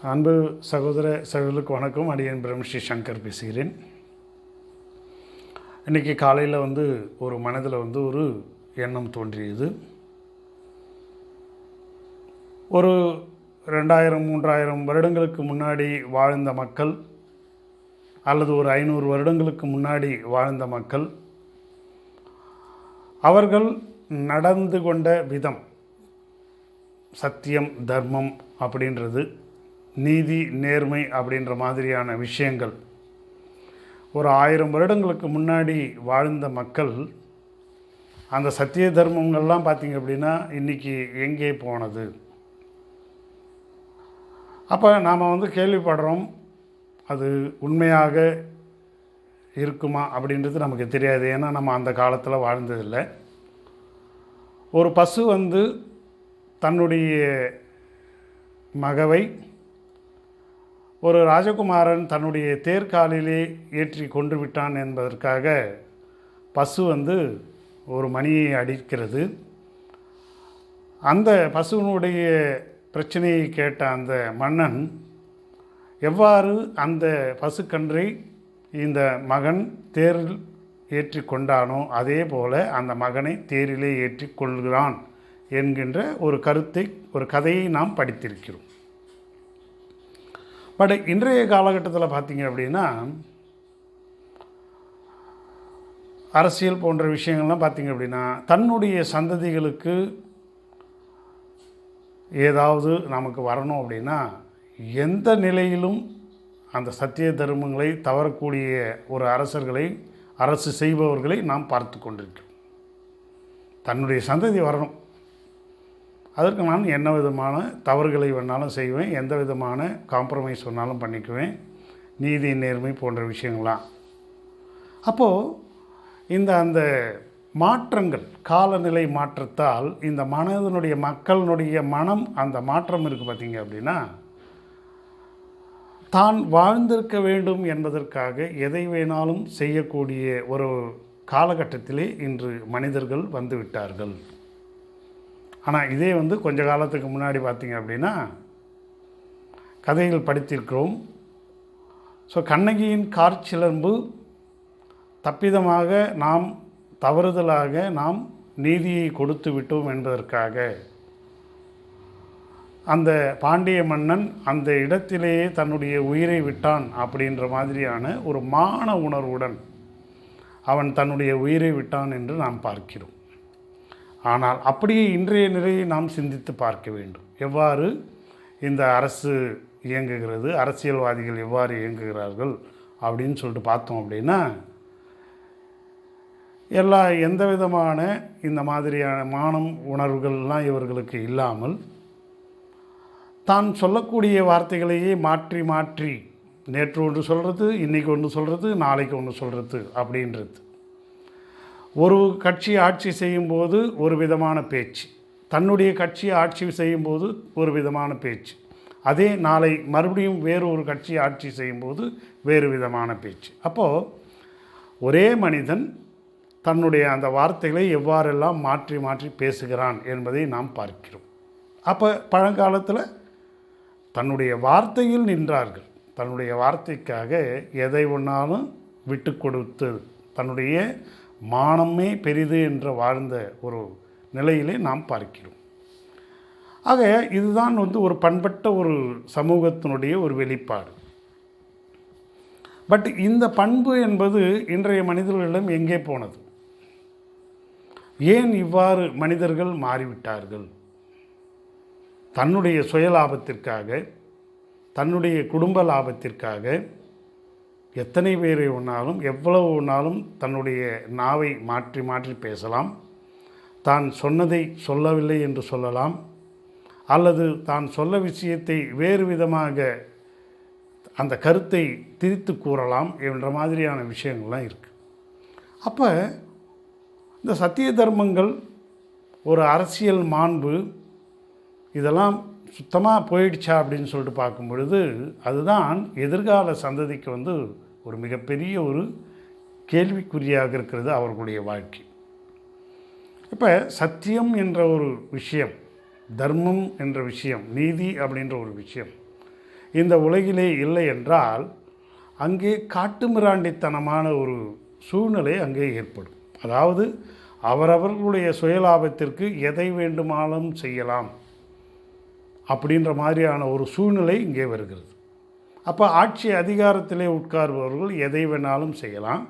அன்பு சகோதர சகோதரர்களுக்கு வணக்கம். அடியன் பிரம்மஸ்ரீ சங்கர் பேசுகிறேன். இன்றைக்கி காலையில் ஒரு மனதில் ஒரு எண்ணம் தோன்றியது. ஒரு 2000-3000 வருடங்களுக்கு முன்னாடி வாழ்ந்த மக்கள் அல்லது ஒரு 500 வருடங்களுக்கு முன்னாடி வாழ்ந்த மக்கள், அவர்கள் நடந்து கொண்ட விதம், சத்தியம் தர்மம் அப்படின்றது, நீதி நேர்மை அப்படின்ற மாதிரியான விஷயங்கள், ஒரு 1000 வருடங்களுக்கு முன்னாடி வாழ்ந்த மக்கள் அந்த சத்திய தர்மங்கள்லாம் பார்த்திங்க அப்படின்னா இன்றைக்கி எங்கே போனது? அப்போ நாம் கேள்விப்படுறோம், அது உண்மையாக இருக்குமா அப்படின்றது நமக்கு தெரியாது. ஏன்னா நம்ம அந்த காலத்தில் வாழ்ந்ததில்லை. ஒரு பசு தன்னுடைய மகவை ஒரு ராஜகுமாரன் தன்னுடைய தேர்காலிலே ஏற்றி கொண்டு விட்டான் என்பதற்காக பசு ஒரு மணியை அடிக்கிறது. அந்த பசுவினுடைய பிரச்சனையை கேட்ட அந்த மன்னன் எவ்வாறு அந்த பசுக்கன்றை இந்த மகன் தேரில் ஏற்றி கொண்டானோ அதே போல் அந்த மகனை தேரிலே ஏற்றி கொள்கிறான் என்கின்ற ஒரு கதையை நாம் படித்திருக்கிறோம். பட் இன்றைய காலகட்டத்தில் பார்த்திங்க அப்படின்னா அரசியல் போன்ற விஷயங்கள்லாம் பார்த்திங்க அப்படின்னா தன்னுடைய சந்ததிகளுக்கு ஏதாவது நமக்கு வரணும் அப்படின்னா எந்த நிலையிலும் அந்த சத்திய தர்மங்களை தவறக்கூடிய ஒரு அரசு செய்பவர்களை நாம் பார்த்து கொண்டிருக்கிறோம். தன்னுடைய சந்ததி வரணும், அதற்கு நான் என்ன விதமான தவறுகளை வேணாலும் செய்வேன், எந்த விதமான காம்ப்ரமைஸ் வேணாலும் பண்ணிக்குவேன், நீதி நேர்மை போன்ற விஷயங்களாம். அப்போது அந்த மாற்றங்கள், காலநிலை மாற்றத்தால் இந்த மக்களினுடைய மனம், அந்த மாற்றம் இருக்குது பார்த்திங்க அப்படின்னா, தான் வாழ்ந்திருக்க வேண்டும் என்பதற்காக எதை வேணாலும் செய்யக்கூடிய ஒரு காலகட்டத்திலே இன்று மனிதர்கள் வந்துவிட்டார்கள். ஆனால் இதே கொஞ்ச காலத்துக்கு முன்னாடி பார்த்திங்க அப்படின்னா கதைகள் படித்திருக்கிறோம். ஸோ கண்ணகியின் காற்சிலம்பு தப்பிதமாக தவறுதலாக நாம் நீதியை கொடுத்து விட்டோம் என்பதற்காக அந்த பாண்டிய மன்னன் அந்த இடத்திலேயே தன்னுடைய உயிரை விட்டான் அப்படின்ற மாதிரியான ஒரு மான உணர்வுடன் அவன் தன்னுடைய உயிரை விட்டான் என்று நாம் பார்க்கிறோம். ஆனால் அப்படியே இன்றைய நிலையை நாம் சிந்தித்து பார்க்க வேண்டும். எவ்வாறு இந்த அரசு இயங்குகிறது, அரசியல்வாதிகள் எவ்வாறு இயங்குகிறார்கள் அப்படின்னு சொல்லிட்டு பார்த்தோம் அப்படின்னா, எந்த விதமான இந்த மாதிரியான மானம் உணர்வுகள்லாம் இவர்களுக்கு இல்லாமல் தான் சொல்லக்கூடிய வார்த்தைகளையே மாற்றி மாற்றி நேற்று ஒன்று சொல்கிறது, இன்றைக்கி ஒன்று சொல்கிறது, நாளைக்கு ஒன்று சொல்கிறது அப்படின்றது. ஒரு கட்சி ஆட்சி செய்யும்போது ஒரு விதமான பேச்சு, தன்னுடைய கட்சி ஆட்சி செய்யும்போது ஒரு விதமான பேச்சு, அதே நாளை மறுபடியும் வேறு ஒரு கட்சி ஆட்சி செய்யும்போது வேறு விதமான பேச்சு. அப்போது ஒரே மனிதன் தன்னுடைய அந்த வார்த்தைகளை எவ்வாறெல்லாம் மாற்றி மாற்றி பேசுகிறான் என்பதை நாம் பார்க்கிறோம். அப்போ பழங்காலத்தில் தன்னுடைய வார்த்தையில் நின்றார்கள். தன்னுடைய வார்த்தைக்காக எதை ஒன்றாலும் விட்டு கொடுத்து தன்னுடைய மானமே பெரிது என்று வாழ்ந்த ஒரு நிலையிலே நாம் பார்க்கிறோம். ஆக இதுதான் ஒரு பண்பட்ட ஒரு சமூகத்தினுடைய ஒரு வெளிப்பாடு. பட் இந்த பண்பு என்பது இன்றைய மனிதர்களிடம் எங்கே போனது? ஏன் இவ்வாறு மனிதர்கள் மாறிவிட்டார்கள்? தன்னுடைய சுயலாபத்திற்காக, தன்னுடைய குடும்ப லாபத்திற்காக எத்தனை பேரை ஒன்றாலும் எவ்வளவு ஒன்றாலும் தன்னுடைய நாவை மாற்றி மாற்றி பேசலாம். தான் சொன்னதை சொல்லவில்லை என்று சொல்லலாம், அல்லது தான் சொல்ல விஷயத்தை வேறு விதமாக அந்த கருத்தை திரித்து கூறலாம் என்ற மாதிரியான விஷயங்கள்லாம் இருக்குது. அப்போ இந்த சத்திய தர்மங்கள், ஒரு அரசியல் மாண்பு, இதெல்லாம் சுத்தமாக போயிடுச்சா அப்படின்னு சொல்லிட்டு பார்க்கும் பொழுது அதுதான் எதிர்கால சந்ததிக்கு ஒரு மிகப்பெரிய ஒரு கேள்விக்குறியாக இருக்கிறது அவர்களுடைய வாழ்க்கை. இப்போ சத்தியம் என்ற ஒரு விஷயம், தர்மம் என்ற விஷயம், நீதி அப்படின்ற ஒரு விஷயம், இந்த உலகிலே இல்லை என்றால் அங்கே காட்டுமிராண்டித்தனமான ஒரு சூழ்நிலை அங்கே ஏற்படும். அதாவது அவரவர்களுடைய சுயலாபத்திற்கு எதை வேண்டுமானாலும் செய்யலாம் அப்படின்ற மாதிரியான ஒரு சூழ்நிலை இங்கே வருகிறது. அப்போ ஆட்சி அதிகாரத்திலே உட்கார்பவர்கள் எதை வேணாலும் செய்யலாம்.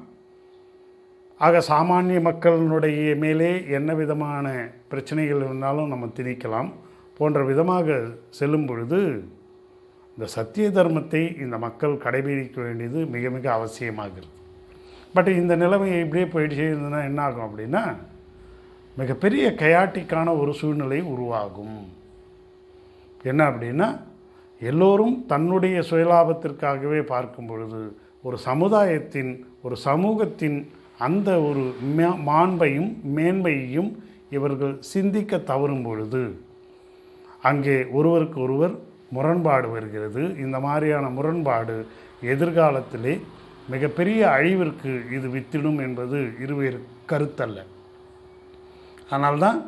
ஆக சாமானிய மக்களினுடைய மேலே என்ன விதமான பிரச்சனைகள் வேணாலும் நம்ம திணிக்கலாம் போன்ற விதமாக செல்லும் பொழுது இந்த சத்திய தர்மத்தை இந்த மக்கள் கடைபிடிக்க வேண்டியது மிக மிக அவசியமாகிறது. பட் இந்த நிலைமை இப்படியே போயிட்டு இருந்ததுன்னா என்ன ஆகும் அப்படின்னா மிகப்பெரிய கயாட்டிக்கான ஒரு சூழ்நிலை உருவாகும். என்ன அப்படின்னா எல்லோரும் தன்னுடைய சுயலாபத்திற்காகவே பார்க்கும் பொழுது ஒரு சமுதாயத்தின் ஒரு சமூகத்தின் அந்த ஒரு மாண்பையும் மேன்மையையும் இவர்கள் சிந்திக்க தவறும் பொழுது அங்கே ஒருவருக்கு ஒருவர் முரண்பாடு வருகிறது. இந்த மாதிரியான முரண்பாடு எதிர்காலத்திலே மிகப்பெரிய அழிவிற்கு இது வித்திடும் என்பது இருவேறு கருத்தல்ல. அதனால்தான்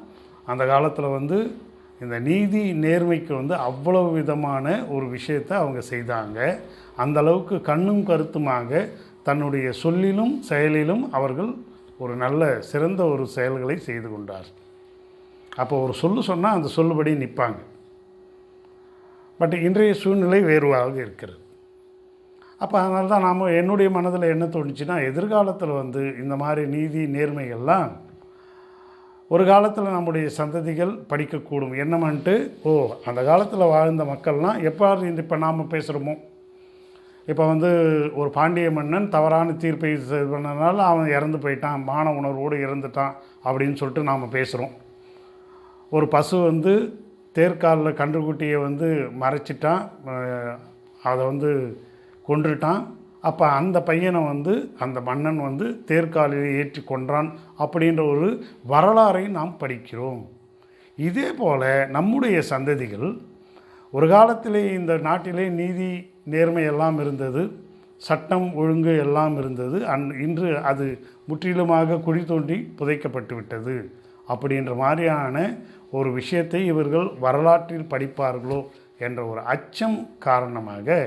அந்த காலத்தில் இந்த நீதி நேர்மைக்கு அவ்வளவு விதமான ஒரு விஷயத்தை அவங்க செய்தாங்க. அந்த அளவுக்கு கண்ணும் கருத்துமாக தன்னுடைய சொல்லிலும் செயலிலும் அவர்கள் ஒரு நல்ல சிறந்த ஒரு செயல்களை செய்து கொண்டார். அப்போ ஒரு சொன்னால் அந்த சொல்லுபடி நிற்பாங்க. பட் இன்றைய சூழ்நிலை வேறுவாக இருக்கிறது. அப்போ அதனால தான் நாம் என்னுடைய மனதில் என்ன தோணுச்சுன்னா எதிர்காலத்தில் இந்த மாதிரி நீதி நேர்மைகள்லாம் ஒரு காலத்தில் நம்முடைய சந்ததிகள் படிக்கக்கூடும். என்னமென்ட்டு அந்த காலத்தில் வாழ்ந்த மக்கள்லாம் எவ்வாறு இப்போ நாம் பேசுகிறோமோ, இப்போ ஒரு பாண்டிய மன்னன் தவறான தீர்ப்பை பண்ணனால அவன் இறந்து போயிட்டான், மான உணர்வோடு இறந்துட்டான் அப்படின்னு சொல்லிட்டு நாம் பேசுகிறோம். ஒரு பசு தேர்காலில் கன்றுக்குட்டியை மறைச்சிட்டான், அதை கொன்றுட்டான். அப்போ அந்த பையனை அந்த மன்னன் தேர்காலில் ஏற்றி கொன்றான் அப்படின்ற ஒரு வரலாறை நாம் படிக்கிறோம். இதே போல் நம்முடைய சந்ததிகள் ஒரு காலத்திலே இந்த நாட்டிலே நீதி நேர்மை எல்லாம் இருந்தது, சட்டம் ஒழுங்கு எல்லாம் இருந்தது. இன்று அது முற்றிலுமாக குழி தோண்டி புதைக்கப்பட்டு விட்டது அப்படின்ற மாதிரியான ஒரு விஷயத்தை இவர்கள் வரலாற்றில் படிப்பார்களோ என்ற ஒரு அச்சம் காரணமாக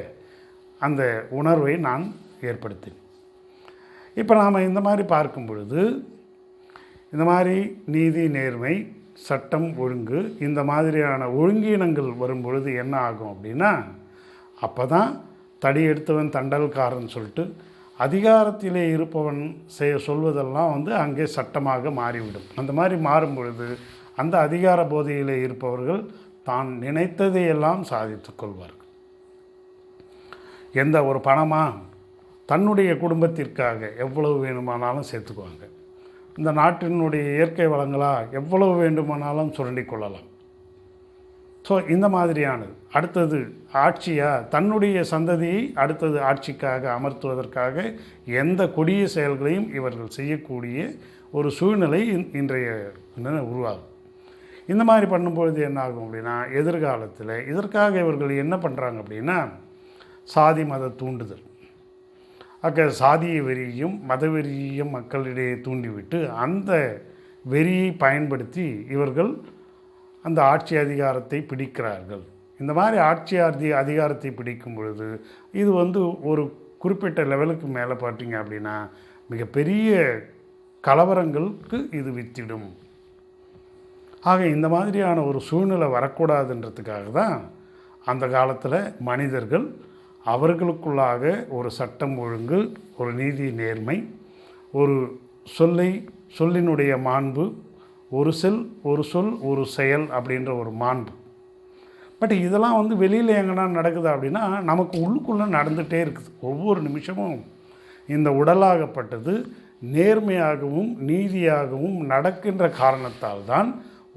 அந்த உணர்வை நான் ஏற்படுத்தினேன். இப்போ நாம் இந்த மாதிரி பார்க்கும் பொழுது இந்த மாதிரி நீதி நேர்மை சட்டம் ஒழுங்கு இந்த மாதிரியான ஒழுங்கீனங்கள் வரும் பொழுது என்ன ஆகும் அப்படின்னா அப்போ தான் தடி எடுத்தவன் தண்டல்காரன் சொல்லிட்டு அதிகாரத்திலே இருப்பவன் சொல்வதெல்லாம் அங்கே சட்டமாக மாறிவிடும். அந்த மாதிரி மாறும் பொழுது அந்த அதிகார போதையிலே இருப்பவர்கள் தான் நினைத்ததையெல்லாம் சாதித்து கொள்வார்கள். எந்த ஒரு பணமாக தன்னுடைய குடும்பத்திற்காக எவ்வளவு வேணுமானாலும் சேர்த்துக்குவாங்க. இந்த நாட்டினுடைய இயற்கை வளங்களாக எவ்வளவு வேண்டுமானாலும் சுரண்டி கொள்ளலாம். ஸோ இந்த மாதிரியானது அடுத்தது ஆட்சியாக தன்னுடைய சந்ததியை அடுத்தது ஆட்சிக்காக அமர்த்துவதற்காக எந்த கொடிய செயல்களையும் இவர்கள் செய்யக்கூடிய ஒரு சூழ்நிலை இன்றைய உருவாகும். இந்த மாதிரி பண்ணும்பொழுது என்ன ஆகும் அப்படின்னா எதிர்காலத்தில் இதற்காக இவர்கள் என்ன பண்ணுறாங்க அப்படின்னா சாதி மத தூண்டுதல், சாதிய வெறியையும் மத வெறியையும் மக்களிடையே தூண்டிவிட்டு அந்த வெறியை பயன்படுத்தி இவர்கள் அந்த ஆட்சி அதிகாரத்தை பிடிக்கிறார்கள். இந்த மாதிரி ஆட்சி அதிகாரத்தை பிடிக்கும் பொழுது இது ஒரு குறிப்பிட்ட லெவலுக்கு மேலே பார்த்தீங்க அப்படின்னா மிகப்பெரிய கலவரங்களுக்கு இது வித்திடும். ஆக இந்த மாதிரியான ஒரு சூழ்நிலை வரக்கூடாதுன்றதுக்காக தான் அந்த காலத்தில் மனிதர்கள் அவர்களுக்குள்ளாக ஒரு சட்டம் ஒழுங்கு, ஒரு நீதி நேர்மை, ஒரு சொல்லினுடைய மாண்பு, ஒரு சொல் ஒரு செயல் அப்படின்ற ஒரு மாண்பு. பட் இதெல்லாம் வெளியில் எங்கன்னா நடக்குது அப்படின்னா நமக்கு உள்ளுக்குள்ளே நடந்துகிட்டே இருக்குது. ஒவ்வொரு நிமிஷமும் இந்த உடலாகப்பட்டது நேர்மையாகவும் நீதியாகவும் நடக்கின்ற காரணத்தால் தான்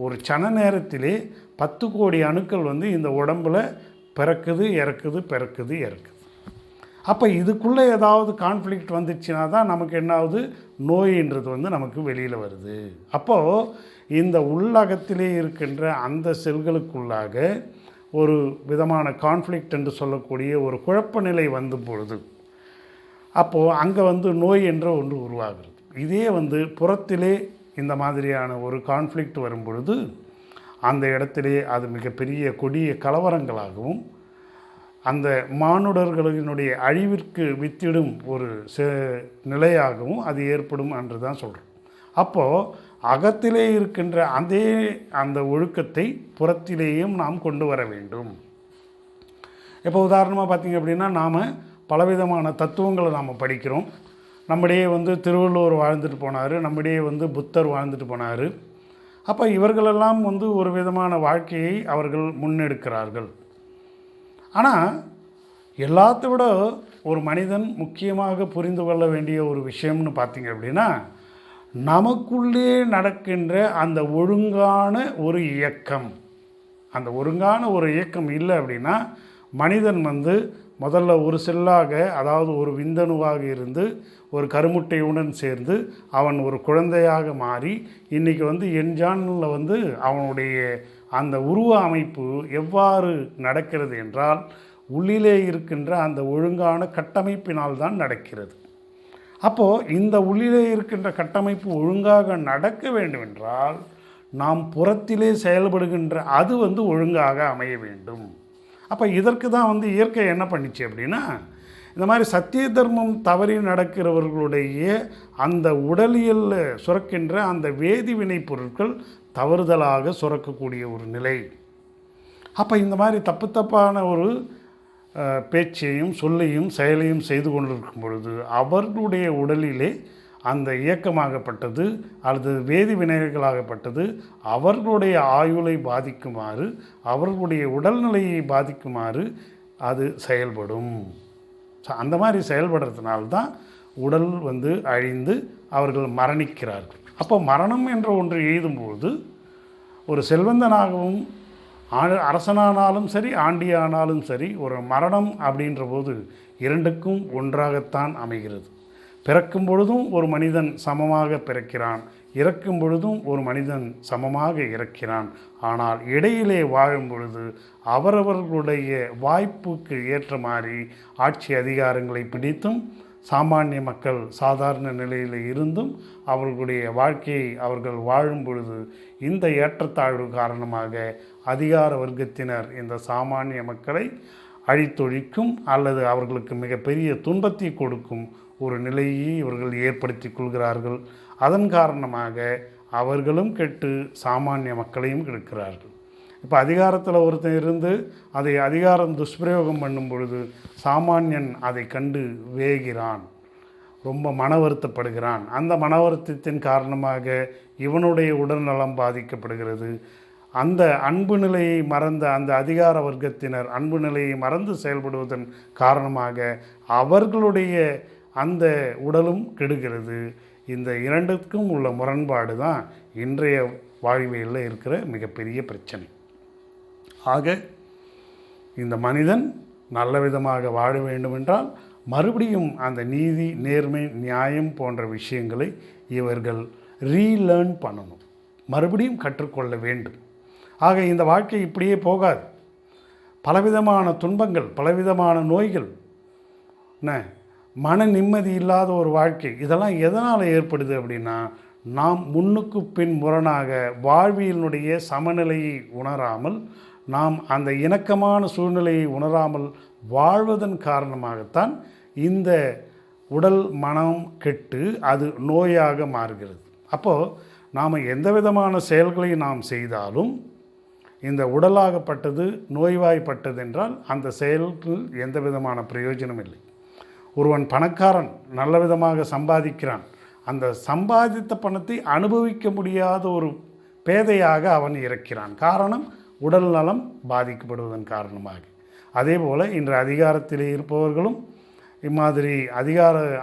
ஒரு சன நேரத்திலே 10 கோடி அணுக்கள் இந்த உடம்பில் பிறக்குது இறக்குது. அப்போ இதுக்குள்ளே ஏதாவது கான்ஃப்ளிக்ட் வந்துச்சுன்னா தான் நமக்கு என்னாவது நோயின்றது நமக்கு வெளியில் வருது. அப்போது இந்த உள்ளகத்திலே இருக்கின்ற அந்த செல்களுக்குள்ளாக ஒரு விதமான கான்ஃப்ளிக்ட் என்று சொல்லக்கூடிய ஒரு குழப்ப நிலை வந்து பொழுது அப்போது அங்கே நோய் என்ற ஒன்று உருவாகிறது. இதே புறத்திலே இந்த மாதிரியான ஒரு கான்ஃப்ளிக்ட் வரும் பொழுது அந்த இடத்திலே அது மிகப்பெரிய கொடிய கலவரங்களாகவும் அந்த மானுடர்களினுடைய அழிவிற்கு வித்திடும் ஒரு நிலையாகவும் அது ஏற்படும் என்று தான் சொல்கிறோம். அப்போது அகத்திலே இருக்கின்ற அந்த ஒழுக்கத்தை புறத்திலேயும் நாம் கொண்டு வர வேண்டும். இப்போ உதாரணமாக பார்த்திங்க அப்படின்னா, நாம் பலவிதமான தத்துவங்களை நாம் படிக்கிறோம். நம்மிடையே திருவள்ளுவர் வாழ்ந்துட்டு போனார், நம்மிடையே புத்தர் வாழ்ந்துட்டு போனார். அப்போ இவர்களெல்லாம் ஒரு விதமான வாழ்க்கையை அவர்கள் முன்னெடுக்கிறார்கள். ஆனால் எல்லாத்த விட ஒரு மனிதன் முக்கியமாக புரிந்து கொள்ள வேண்டிய ஒரு விஷயம்னு பார்த்திங்க அப்படின்னா, நமக்குள்ளே நடக்கின்ற அந்த ஒழுங்கான ஒரு இயக்கம். அந்த ஒழுங்கான ஒரு இயக்கம் இல்லை அப்படின்னா, மனிதன் முதல்ல ஒரு செல்லாக, அதாவது ஒரு விந்தணுவாக இருந்து ஒரு கருமுட்டையுடன் சேர்ந்து அவன் ஒரு குழந்தையாக மாறி இன்றைக்கி எண்ஜானில் அவனுடைய அந்த உருவ அமைப்பு எவ்வாறு நடக்கிறது என்றால், உள்ளிலே இருக்கின்ற அந்த ஒழுங்கான கட்டமைப்பினால் தான் நடக்கிறது. அப்போது இந்த உள்ளிலே இருக்கின்ற கட்டமைப்பு ஒழுங்காக நடக்க வேண்டுமென்றால் நாம் புறத்திலே செயல்படுகின்ற அது ஒழுங்காக அமைய வேண்டும். அப்போ இதற்கு தான் இயற்கை என்ன பண்ணிச்சு அப்படின்னா, இந்த மாதிரி சத்திய தர்மம் தவறி நடக்கிறவர்களுடைய அந்த உடலியலில் சுரக்கின்ற அந்த வேதிவினை பொருட்கள் தவறுதலாக சுரக்கக்கூடிய ஒரு நிலை. அப்போ இந்த மாதிரி தப்பான ஒரு பேச்சையும் சொல்லையும் செயலையும் செய்து கொண்டிருக்கும் பொழுது அவர்களுடைய உடலிலே அந்த இயக்கமாகப்பட்டது அல்லது வேதி வினைகளாகப்பட்டது அவர்களுடைய ஆயுளை பாதிக்குமாறு, அவர்களுடைய உடல்நிலையை பாதிக்குமாறு அது செயல்படும். அந்த மாதிரி செயல்படுறதுனால்தான் உடல் அழிந்து அவர்கள் மரணிக்கிறார்கள். அப்போ மரணம் என்ற ஒன்று எழுதும்போது ஒரு செல்வந்தனாகவும் அரசனானாலும் சரி, ஆண்டியானாலும் சரி, ஒரு மரணம் அப்படின்ற போது இரண்டுக்கும் ஒன்றாகத்தான் அமைகிறது. பிறக்கும் பொழுதும் ஒரு மனிதன் சமமாக பிறக்கிறான், இறக்கும் பொழுதும் ஒரு மனிதன் சமமாக இறக்கிறான். ஆனால் இடையிலே வாழும் பொழுது அவரவர்களுடைய வாய்ப்புக்கு ஏற்ற மாதிரி ஆட்சி அதிகாரங்களை பிடித்தும் சாமானிய மக்கள் சாதாரண நிலையில் இருந்தும் அவர்களுடைய வாழ்க்கையை அவர்கள் வாழும் பொழுது இந்த ஏற்றத்தாழ்வு காரணமாக அதிகார வர்க்கத்தினர் இந்த சாமானிய மக்களை அழித்தொழிக்கும் அல்லது அவர்களுக்கு மிகப்பெரிய துன்பத்தை கொடுக்கும் ஒரு நிலையை இவர்கள் ஏற்படுத்தி கொள்கிறார்கள். அதன் காரணமாக அவர்களும் கெட்டு சாமானிய மக்களையும் கெடுக்கிறார்கள். இப்போ அதிகாரத்தில் ஒருத்தன் இருந்து அதை அதிகாரம் துஷ்பிரயோகம் பண்ணும் பொழுது சாமானியன் அதை கண்டு வேகிறான், ரொம்ப மன வருத்தப்படுகிறான். அந்த மன வருத்தத்தின் காரணமாக இவனுடைய உடல்நலம் பாதிக்கப்படுகிறது. அந்த அன்பு நிலையை மறந்த அந்த அதிகார வர்க்கத்தினர் அன்பு நிலையை மறந்து செயல்படுவதன் காரணமாக அவர்களுடைய அந்த உடலும் கெடுகிறது. இந்த இரண்டுக்கும் உள்ள முரண்பாடு தான் இன்றைய வாழ்வியலில் இருக்கிற மிகப்பெரிய பிரச்சனை. ஆக இந்த மனிதன் நல்ல விதமாக வாழ வேண்டுமென்றால் மறுபடியும் அந்த நீதி, நேர்மை, நியாயம் போன்ற விஷயங்களை இவர்கள் ரீலேர்ன் பண்ணணும், மறுபடியும் கற்றுக்கொள்ள வேண்டும். ஆக இந்த வாழ்க்கை இப்படியே போகாது. பலவிதமான துன்பங்கள், பலவிதமான நோய்கள், மன நிம்மதி இல்லாத ஒரு வாழ்க்கை, இதெல்லாம் எதனால் ஏற்படுது அப்படின்னா, நாம் முன்னுக்கு பின் முரணாக வாழ்வியலினுடைய சமநிலையை உணராமல், நாம் அந்த இணக்கமான சூழ்நிலையை உணராமல் வாழ்வதன் காரணமாகத்தான் இந்த உடல் மனம் கெட்டு அது நோயாக மாறுகிறது. அப்போது நாம் எந்த விதமான செயல்களை நாம் செய்தாலும் இந்த உடலாகப்பட்டது நோய்வாய்ப்பட்டது என்றால் அந்த செயலுக்கு எந்த விதமான பிரயோஜனம் இல்லை. ஒருவன் பணக்காரன், நல்ல விதமாக சம்பாதிக்கிறான், அந்த சம்பாதித்த பணத்தை அனுபவிக்க முடியாத ஒரு பேதையாக அவன் இறக்கிறான். காரணம் உடல் நலம் பாதிக்கப்படுவதன் காரணமாக. அதே போல் இன்று அதிகாரத்தில் இருப்பவர்களும் இம்மாதிரி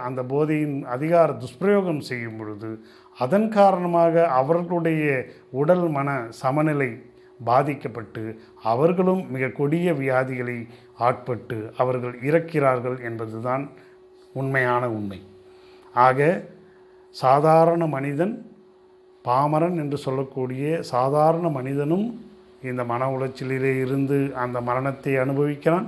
அந்த போதையின் அதிகார துஷ்பிரயோகம் செய்யும் பொழுது அதன் காரணமாக அவர்களுடைய உடல் மன சமநிலை பாதிக்கப்பட்டு அவர்களும் மிக கொடிய வியாதிகளை ஆட்பட்டு அவர்கள் இறக்கிறார்கள் என்பதுதான் உண்மையான உண்மை. ஆக சாதாரண மனிதன், பாமரன் என்று சொல்லக்கூடிய சாதாரண மனிதனும் இந்த மன உளைச்சலிலே இருந்து அந்த மரணத்தை அனுபவிக்கிறான்.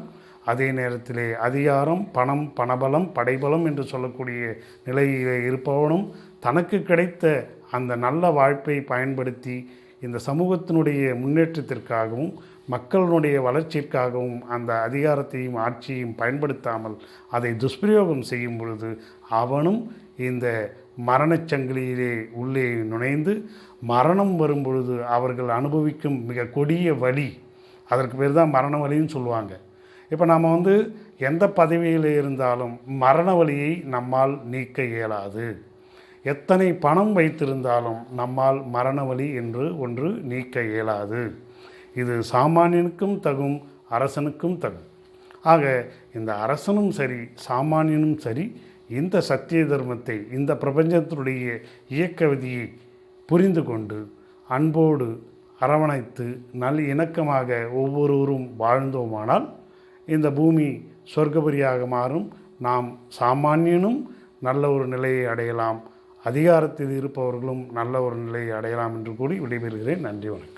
அதே நேரத்திலே அதிகாரம், பணம், பணபலம், படைபலம் என்று சொல்லக்கூடிய நிலையிலே இருப்பவனும் தனக்கு கிடைத்த அந்த நல்ல வாழ்ப்பை பயன்படுத்தி இந்த சமூகத்தினுடைய முன்னேற்றத்திற்காகவும் மக்களுடைய வளர்ச்சிக்காகவும் அந்த அதிகாரத்தையும் ஆட்சியையும் பயன்படுத்தாமல் அதை துஷ்பிரயோகம் செய்யும் பொழுது அவனும் இந்த மரணச்சங்கிலியிலே உள்ளே நுழைந்து மரணம் வரும் பொழுது அவர்கள் அனுபவிக்கும் மிக கொடிய வலி, அதற்கு பேர் தான் மரண வலின்னு சொல்லுவாங்க. இப்போ நாம் எந்த பதவியில் இருந்தாலும் மரண வலியை நம்மால் நீக்க இயலாது. எத்தனை பணம் வைத்திருந்தாலும் நம்மால் மரண வலி என்று ஒன்று நீக்க இயலாது. இது சாமானியனுக்கும் தகும், அரசனுக்கும் தகும். ஆக இந்த அரசனும் சரி சாமானியனும் சரி இந்த சத்திய தர்மத்தை, இந்த பிரபஞ்சத்தினுடைய இயக்க விதியை புரிந்து கொண்டு அன்போடு அரவணைத்து நல் இணக்கமாக ஒவ்வொருவரும் வாழ்ந்தோமானால் இந்த பூமி சொர்க்கபுரியாக மாறும். நாம் சாமானியனும் நல்ல ஒரு நிலையை அடையலாம், அதிகாரத்தில் இருப்பவர்களும் நல்ல ஒரு நிலையை அடையலாம் என்று கூறி விடைபெறுகிறேன். நன்றி, வணக்கம்.